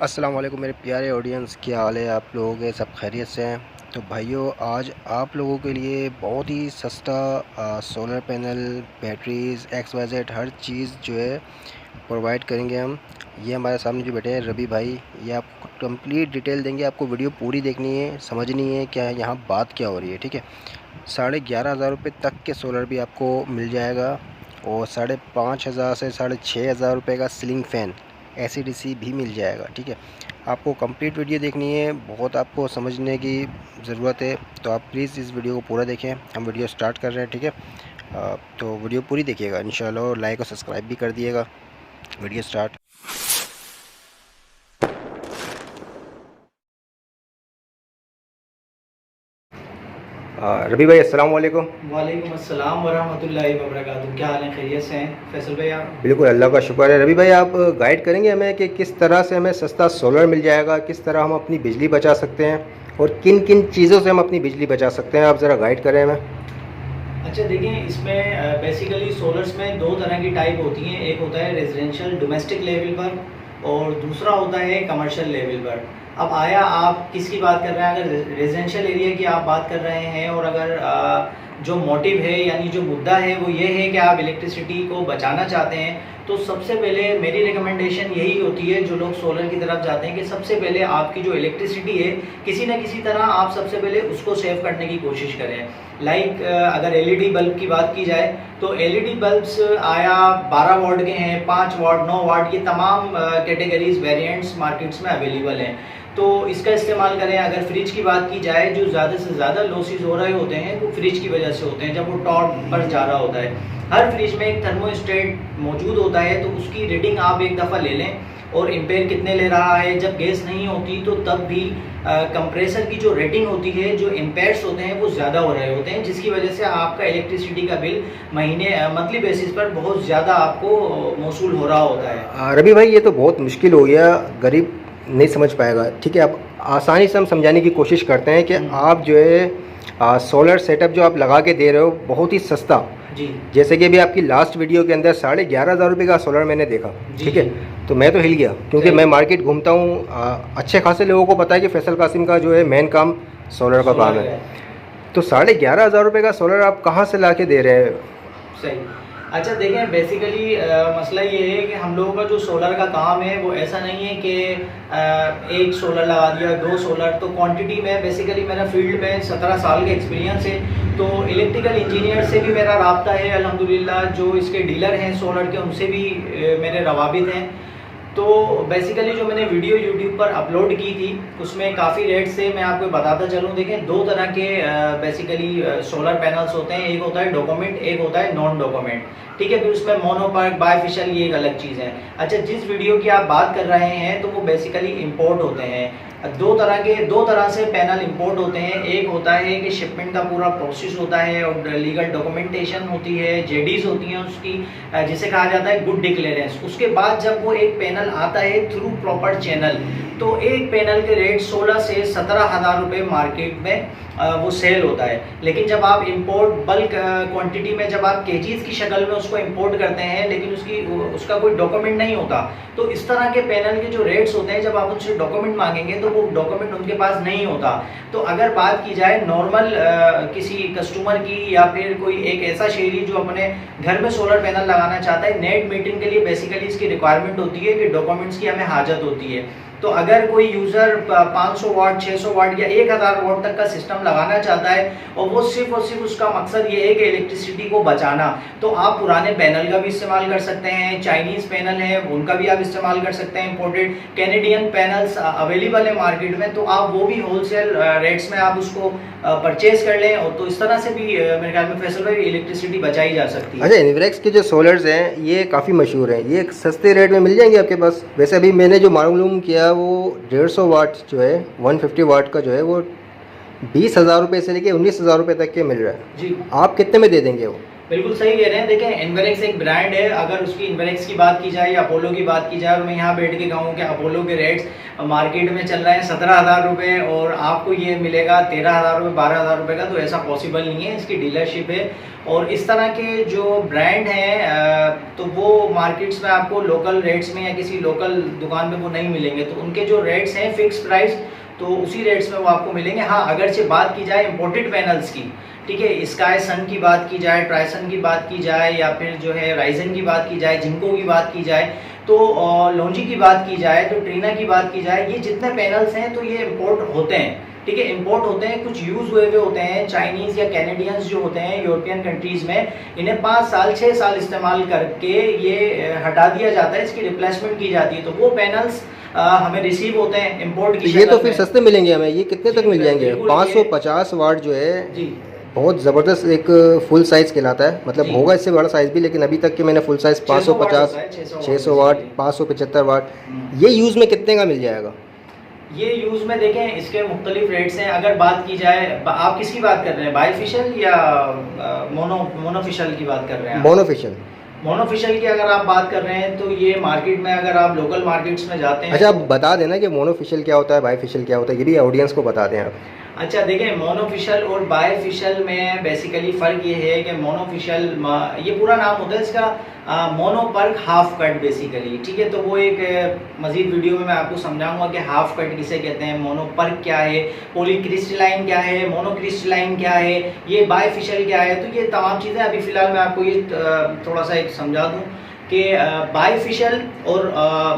अस्सलाम वालेकुम मेरे प्यारे ऑडियंस, क्या हाल है आप लोगों के? सब खैरियत से हैं? तो भाइयों, आज आप लोगों के लिए बहुत ही सस्ता solar panel, batteries, X Y Z हर चीज़ जो है प्रोवाइड करेंगे हम। ये हमारे सामने जो बैठे हैं रवि भाई, ये आपको कंप्लीट डिटेल देंगे। आपको वीडियो पूरी देखनी है, समझनी है क्या है यहाँ बात क्या हो रही है, ठीक है। 11,500 रुपये तक के सोलर भी आपको मिल जाएगा और 5,500 से 6,500 रुपये का सीलिंग फ़ैन एसी-डीसी भी मिल जाएगा, ठीक है। आपको कंप्लीट वीडियो देखनी है, बहुत आपको समझने की ज़रूरत है, तो आप प्लीज़ इस वीडियो को पूरा देखें। हम वीडियो स्टार्ट कर रहे हैं, ठीक है। तो वीडियो पूरी देखिएगा इंशाल्लाह, और लाइक और सब्सक्राइब भी कर दिएगा। Video start. रवि भाई, अस्सलाम वालेकुम। वालेकुम अस्सलाम वरहमतुल्लाहि वबरकातुहू। क्या हाल है? खैरियत से हैं फैसल भाई आप? बिल्कुल, अल्लाह का शुक्र है। रवि भाई, आप गाइड करेंगे हमें कि किस तरह से हमें सस्ता सोलर मिल जाएगा, किस तरह हम अपनी बिजली बचा सकते हैं और किन किन चीज़ों से हम अपनी बिजली बचा सकते हैं? आप ज़रा गाइड करें हमें। अच्छा देखिए, इसमें बेसिकली सोलर्स में दो तरह की टाइप होती हैं। एक होता है रेजिडेंशियल डोमेस्टिक लेवल पर और दूसरा होता है कमर्शियल लेवल पर। अब आया आप किसकी बात कर रहे हैं? अगर रेजिडेंशियल एरिया की आप बात कर रहे हैं और अगर जो मोटिव है यानी जो मुद्दा है वो ये है कि आप इलेक्ट्रिसिटी को बचाना चाहते हैं, तो सबसे पहले मेरी रिकमेंडेशन यही होती है जो लोग सोलर की तरफ जाते हैं कि सबसे पहले आपकी जो इलेक्ट्रिसिटी है किसी न किसी तरह आप सबसे पहले उसको सेव करने की कोशिश करें। लाइक अगर एलईडी बल्ब की बात की जाए तो एलईडी बल्ब्स आया 12 वाट के हैं, 5 वाट, 9 वाट, ये तमाम कैटेगरीज वेरिएंट्स मार्केट्स में अवेलेबल हैं, तो इसका इस्तेमाल करें। अगर फ्रिज की बात की जाए, जो ज़्यादा से ज़्यादा लॉसेस हो रहे होते हैं वो फ्रिज की वजह से होते हैं। जब वो टॉप पर जा रहा होता है, हर फ्रिज में एक थर्मोस्टेट मौजूद होता है, तो उसकी रीडिंग आप एक दफ़ा ले लें और एम्पेयर कितने ले रहा है। जब गैस नहीं होती तो तब भी कंप्रेसर की जो रेटिंग होती है, जो एम्पेयर्स होते हैं वो ज़्यादा हो रहे होते हैं, जिसकी वजह से आपका इलेक्ट्रिसिटी का बिल महीने मंथली बेसिस पर बहुत ज़्यादा आपको मौसूल हो रहा होता है। रवि भाई, ये तो बहुत मुश्किल हो गया, गरीब नहीं समझ पाएगा, ठीक है। अब आसानी से हम समझाने की कोशिश करते हैं कि आप जो है सोलर सेटअप जो आप लगा के दे रहे हो बहुत ही सस्ता, जी, जैसे कि अभी आपकी लास्ट वीडियो के अंदर 11,500 रुपये का सोलर मैंने देखा, ठीक है। तो मैं तो हिल गया, क्योंकि मैं मार्केट घूमता हूँ, अच्छे खासे लोगों को पता है कि फैसल कासिम का जो है मेन काम सोलर का काम है। तो 11,500 रुपये का सोलर आप कहाँ से ला के दे रहे हैं? सही। अच्छा देखें, बेसिकली मसला ये है कि हम लोगों का जो सोलर का काम है वो ऐसा नहीं है कि एक सोलर लगा दिया, दो सोलर। तो क्वांटिटी में बेसिकली मेरा फील्ड में 17 साल का एक्सपीरियंस है, तो इलेक्ट्रिकल इंजीनियर से भी मेरा राब्ता है अल्हम्दुलिल्लाह। जो इसके डीलर हैं सोलर के, उनसे भी मेरे रवाबित हैं। तो बेसिकली जो मैंने वीडियो यूट्यूब पर अपलोड की थी उसमें काफ़ी रेट्स थे, मैं आपको बताता चलूँ। देखें, दो तरह के बेसिकली सोलर पैनल्स होते हैं, एक होता है डॉक्यूमेंट, एक होता है नॉन डॉक्यूमेंट, ठीक है। फिर उसमें मोनोपर्क, बायफिशियल, ये एक अलग चीज़ है। अच्छा, जिस वीडियो की आप बात कर रहे हैं तो वो बेसिकली इंपोर्ट होते हैं। दो तरह से पैनल इंपोर्ट होते हैं। एक होता है कि शिपमेंट का पूरा प्रोसेस होता है और लीगल डॉक्यूमेंटेशन होती है, जेडीज होती हैं उसकी, जिसे कहा जाता है गुड डिक्लेरेंस। उसके बाद जब वो एक पैनल आता है थ्रू प्रॉपर चैनल, तो एक पैनल के रेट 16 से 17,000 रुपये मार्केट में वो सेल होता है। लेकिन जब आप इंपोर्ट बल्क क्वांटिटी में, जब आप केजीज की शक्ल में उसको इंपोर्ट करते हैं लेकिन उसका कोई डॉक्यूमेंट नहीं होता, तो इस तरह के पैनल के जो रेट्स होते हैं, जब आप उनसे डॉक्यूमेंट मांगेंगे तो वो डॉक्यूमेंट उनके पास नहीं होता। तो अगर बात की जाए नॉर्मल किसी कस्टमर की, या फिर कोई एक ऐसा शहरी जो अपने घर में सोलर पैनल लगाना चाहता है, नेट मीटरिंग के लिए बेसिकली इसकी रिक्वायरमेंट होती है कि डॉक्यूमेंट्स की हमें हाजत होती है। तो अगर कोई यूज़र 500 वाट, 600 वाट या 1000 वाट तक का सिस्टम लगाना चाहता है और वो सिर्फ उसका मकसद ये है कि इलेक्ट्रिसिटी को बचाना, तो आप पुराने पैनल का भी इस्तेमाल कर सकते हैं। चाइनीज़ पैनल है उनका भी आप इस्तेमाल कर सकते हैं। इंपोर्टेड कैनेडियन पैनल्स अवेलेबल है मार्केट में, तो आप वो भी होलसेल रेट्स में आप उसको परचेज कर लें, और तो इस तरह से भी मेरे ख्याल में फैसल में इलेक्ट्रिसिटी बचाई जा सकती है। अच्छा, इन्वेक्स के जो सोलर्स हैं ये काफ़ी मशहूर हैं, ये सस्ते रेट में मिल जाएंगे आपके पास? वैसे अभी मैंने जो मालूम किया वो 150 वाट जो है, 150 वाट का जो है वो 20,000 रुपये से लेके 19,000 रुपये तक के मिल रहा है। जी, आप कितने में दे देंगे वो? बिल्कुल सही कह रहे हैं। देखें, इन्वेरेक्स एक ब्रांड है। अगर उसकी इन्वेरेक्स की बात की जाए या अपोलो की बात की जाए, और मैं यहाँ बैठ के कहूँ कि अपोलो के रेट्स मार्केट में चल रहे हैं 17,000 रुपये और आपको ये मिलेगा 13,000 रुपये 12,000 रुपये का, तो ऐसा पॉसिबल नहीं है। इसकी डीलरशिप है और इस तरह के जो ब्रांड हैं तो वो मार्केट्स में आपको लोकल रेट्स में या किसी लोकल दुकान में वो नहीं मिलेंगे। तो उनके जो रेट्स हैं फिक्स प्राइस, तो उसी रेट्स में वो आपको मिलेंगे। हाँ, अगर से बात की जाए इम्पोर्टेड पैनल्स की, ठीक है, स्काई सन की बात की जाए, ट्राइसन की बात की जाए, या फिर जो है राइजन की बात की जाए, जिंको की बात की जाए, तो लॉन्जी की बात की जाए, तो ट्रीना की बात की जाए, ये जितने पैनल्स हैं तो ये इम्पोर्ट होते हैं। ठीक है, इंपोर्ट होते हैं, कुछ यूज हुए हुए होते हैं। चाइनीज या कैनेडियंस जो होते हैं यूरोपियन कंट्रीज में, इन्हें 5 साल 6 साल इस्तेमाल करके ये हटा दिया जाता है, इसकी रिप्लेसमेंट की जाती है। तो वो पैनल्स हमें रिसीव होते हैं इंपोर्ट की। ये तो फिर सस्ते मिलेंगे हमें, ये कितने तक मिल जाएंगे? 550 वाट जो है जी, बहुत ज़बरदस्त एक फुल साइज़ कहलाता है, मतलब होगा इससे बड़ा साइज़ भी, लेकिन अभी तक के मैंने फुल साइज़ 550, 600 वाट, 575 वाट, ये यूज़ में कितने का मिल जाएगा? ये यूज़ में देखें इसके मुख्तलिफ रेट्स हैं। अगर बात की जाए, आप किसकी बात कर रहे हैं, बाईफिशियल या मोनोफिशियल की बात कर रहे हैं? मोनोफिशियल। मोनोफिशियल की अगर आप बात कर रहे हैं तो ये मार्केट में, अगर आप लोकल मार्केट्स में जाते हैं। अच्छा, आप बता देना कि मोनोफिशियल क्या होता है, बाईफिशियल क्या होता है, ये भी ऑडियंस को बता दें आप। अच्छा, देखें, मोनोफिशियल और बायफिशियल में बेसिकली फ़र्क ये है कि मोनोफिशियल, ये पूरा नाम होता है इसका मोनोपर्क हाफ कट बेसिकली। ठीक है, तो वो एक मज़ीद वीडियो में मैं आपको समझाऊंगा कि हाफ कट किसे कहते हैं, मोनोपर्क क्या है, पॉलीक्रिस्टलाइन क्या है, मोनोक्रिस्टलाइन क्या है, ये बायफिशियल क्या है। तो ये तमाम चीज़ें अभी फ़िलहाल मैं आपको ये थोड़ा सा एक समझा दूँ कि बायफिशियल और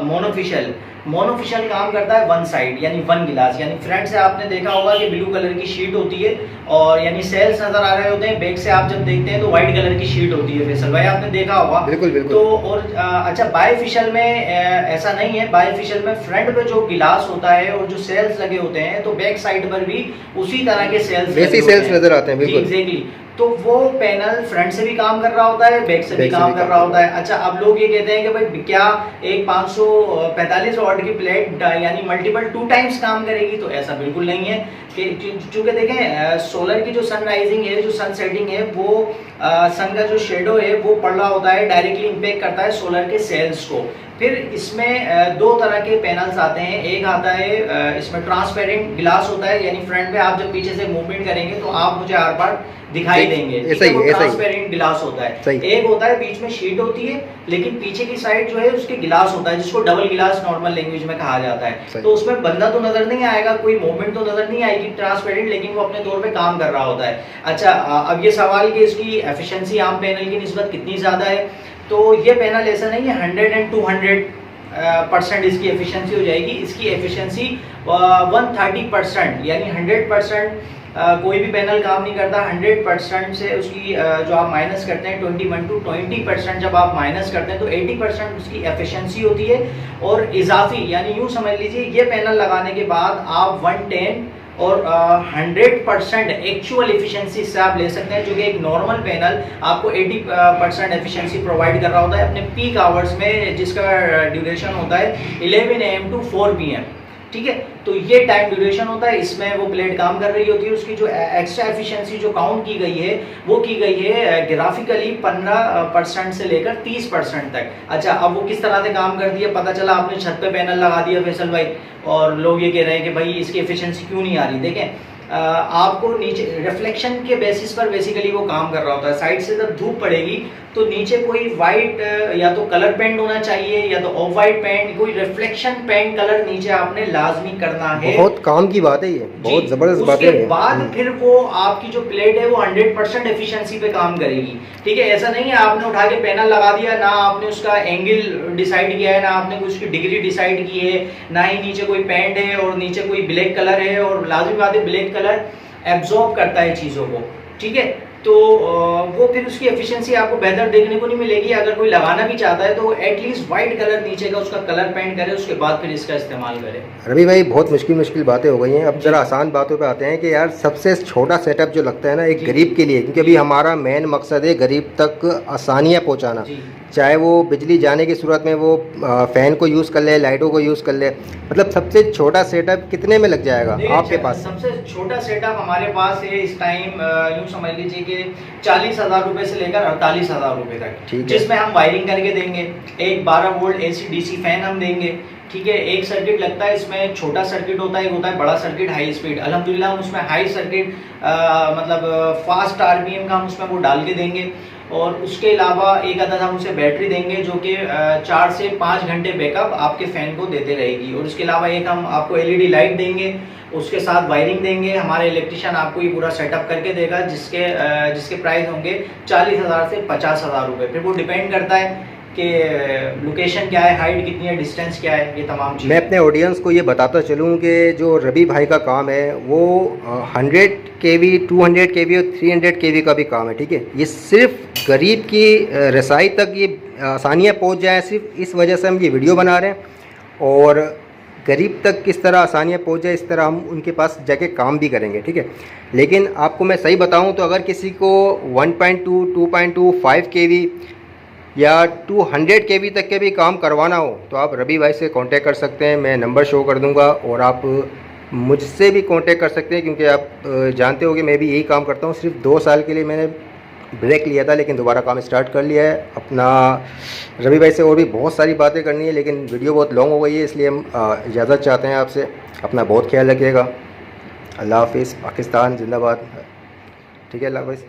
मोनोफिशियल। मोनोफिशियल काम करता है वन साइड, यानी वन गिलास, यानी फ्रंट से आपने देखा होगा कि ब्लू कलर की शीट होती है और यानी सेल्स नजर आ रहे होते हैं, बैक से आप जब देखते हैं तो व्हाइट कलर की शीट होती है। फैसल भाई, आपने देखा होगा। बिल्कुल बिल्कुल। तो और अच्छा, बायफिशियल में ऐसा नहीं है। बायफिशियल में फ्रंट पे जो गिलास होता है और जो सेल्स लगे होते हैं, तो बैक साइड पर भी उसी तरह के सेल्स नजर आते हैं। बिल्कुल एग्जैक्टली। तो वो पैनल फ्रंट से भी काम कर रहा होता है, बैक से भी काम कर रहा होता है। अच्छा, अब लोग ये कहते हैं कि भाई क्या एक 545 वाट की प्लेट यानी मल्टीपल 2 टाइम्स काम करेगी? तो ऐसा बिल्कुल नहीं है कि चूंकि देखें सोलर की जो सन राइजिंग है, जो सन सेटिंग है, वो सन का जो शेडो है वो पड़ रहा होता है, डायरेक्टली इम्पेक्ट करता है सोलर के सेल्स को। फिर इसमें 2 तरह के पैनल्स आते हैं। एक आता है इसमें ट्रांसपेरेंट ग्लास होता है, यानी फ्रंट में आप जब पीछे से मूवमेंट करेंगे तो आप मुझे आर पार दिखाई देंगे। ट्रांसपेरेंट ग्लास होता है। एक होता है बीच में शीट होती है, लेकिन पीछे की साइड जो है उसके गिलास होता है, जिसको डबल गिलास नॉर्मल लैंग्वेज में कहा जाता है। तो उसमें बंदा तो नजर नहीं आएगा, कोई मूवमेंट तो नजर नहीं आएगी ट्रांसपेरेंट, लेकिन वो अपने तौर पे काम कर रहा होता है। अच्छा, अब ये सवाल कि इसकी एफिशिएंसी आम पैनल की निस्बत कितनी ज़्यादा है, तो ये पैनल ऐसा नहीं है 100 and 200% इसकी एफिशिएंसी हो जाएगी। इसकी एफिशिएंसी 130%, यानी 100% कोई भी पैनल काम नहीं करता। 100% से उसकी जो आप माइनस करते हैं 21 to 20%, जब आप माइनस करते हैं तो 80% उसकी एफिशिएंसी होती है। और इजाफी, यानी यूँ समझ लीजिए ये पैनल लगाने के बाद आप 110 और 100% एक्चुअल एफिशिएंसी से आप ले सकते हैं, जो कि एक नॉर्मल पैनल आपको 80% एफिशिएंसी प्रोवाइड कर रहा होता है अपने पीक आवर्स में, जिसका ड्यूरेशन होता है 11 AM to 4 PM। ठीक है, तो ये टाइम ड्यूरेशन होता है, इसमें वो प्लेट काम कर रही होती है। उसकी जो एक्स्ट्रा एफिशिएंसी जो काउंट की गई है वो की गई है ग्राफिकली 15% से लेकर 30% तक। अच्छा, अब वो किस तरह से काम करती है? पता चला आपने छत पे पैनल लगा दिया फैसल भाई, और लोग ये कह रहे हैं कि भाई इसकी एफिशिएंसी क्यों नहीं आ रही। देखें, आपको नीचे रिफ्लेक्शन के बेसिस पर बेसिकली वो काम कर रहा होता है। साइड से जब धूप पड़ेगी तो नीचे कोई वाइट या तो कलर पेंट होना चाहिए या तो ऑफ वाइट पेंट, कोई रिफ्लेक्शन पेंट कलर नीचे आपने लाजमी करना है। बहुत काम की बात है ये, बहुत जबरदस्त बात है। उसके बाद फिर वो आपकी जो प्लेट है वो 100% एफिशिएंसी पे काम करेगी। ठीक है, ऐसा नहीं है आपने उठा के पैनल लगा दिया, ना आपने उसका एंगल डिसाइड किया है, ना आपने उसकी डिग्री डिसाइड की है, ना ही नीचे कोई पेंट है और नीचे कोई ब्लैक कलर है। और लाजमी बात है, ब्लैक कलर एब्जॉर्ब करता है चीज़ों को। ठीक है, तो वो फिर उसकी एफिशिएंसी आपको बेहतर देखने को नहीं मिलेगी। अगर कोई लगाना भी चाहता है तो एटलीस्ट वाइट कलर नीचे का उसका कलर पेंट करे, उसके बाद फिर इसका इस्तेमाल करे। रवि भाई, बहुत मुश्किल बातें हो गई हैं, अब जरा आसान बातों पे आते हैं कि यार सबसे छोटा सेटअप जो लगता है ना एक गरीब के लिए, क्योंकि अभी हमारा मेन मकसद है गरीब तक आसानियाँ पहुँचाना, चाहे वो बिजली जाने की सूरत में वो फ़ैन को यूज़ कर ले, लाइटों को यूज़ कर ले, मतलब सबसे छोटा सेटअप कितने में लग जाएगा आपके पास? सबसे छोटा सेटअप हमारे पास है इस टाइम, यूँ समझ लीजिए कि 40,000 रुपये से लेकर 48,000 रुपये तक, ठीक है। जिसमें हम वायरिंग करके देंगे, एक 12 वोल्ट AC DC फैन हम देंगे, ठीक है। एक सर्किट लगता है इसमें, छोटा सर्किट होता है, एक होता है बड़ा सर्किट हाई स्पीड। अल्हम्दुलिल्लाह हम उसमें हाई सर्किट मतलब फास्ट RPM का हम उसमें वो डाल के देंगे। और उसके अलावा एक अदद हम उसे बैटरी देंगे जो कि 4 से 5 घंटे बैकअप आपके फ़ैन को देते रहेगी। और उसके अलावा एक हम आपको LED लाइट देंगे, उसके साथ वायरिंग देंगे। हमारे इलेक्ट्रिशियन आपको ये पूरा सेटअप करके देगा, जिसके प्राइस होंगे 40,000 से 50,000 रुपये। फिर वो डिपेंड करता है कि लोकेशन क्या है, हाइट कितनी है, डिस्टेंस क्या है, ये तमाम चीज़ें। मैं अपने ऑडियंस को ये बताता चलूँ कि जो रवि भाई का काम है वो 100 kV, 200 kV और 300 kV का भी काम है, ठीक है। ये सिर्फ गरीब की रसाई तक ये आसानियाँ पहुंच जाए, सिर्फ इस वजह से हम ये वीडियो बना रहे हैं। और गरीब तक किस तरह आसानियाँ पहुंच जाए, इस तरह हम उनके पास जाके काम भी करेंगे, ठीक है। लेकिन आपको मैं सही बताऊँ तो अगर किसी को 1.2, 2.2, 5 kV या 200 kV तक के भी काम करवाना हो तो आप रवि भाई से कांटेक्ट कर सकते हैं। मैं नंबर शो कर दूंगा और आप मुझसे भी कांटेक्ट कर सकते हैं, क्योंकि आप जानते हो कि मैं भी यही काम करता हूँ। सिर्फ 2 साल के लिए मैंने ब्रेक लिया था, लेकिन दोबारा काम स्टार्ट कर लिया है अपना। रवि भाई से और भी बहुत सारी बातें करनी है, लेकिन वीडियो बहुत लॉन्ग हो गई है, इसलिए हम इजाज़त चाहते हैं आपसे। अपना बहुत ख्याल रखिएगा। अल्लाह हाफिज़। पाकिस्तान जिंदाबाद। ठीक है, अल्लाह हाफिज़।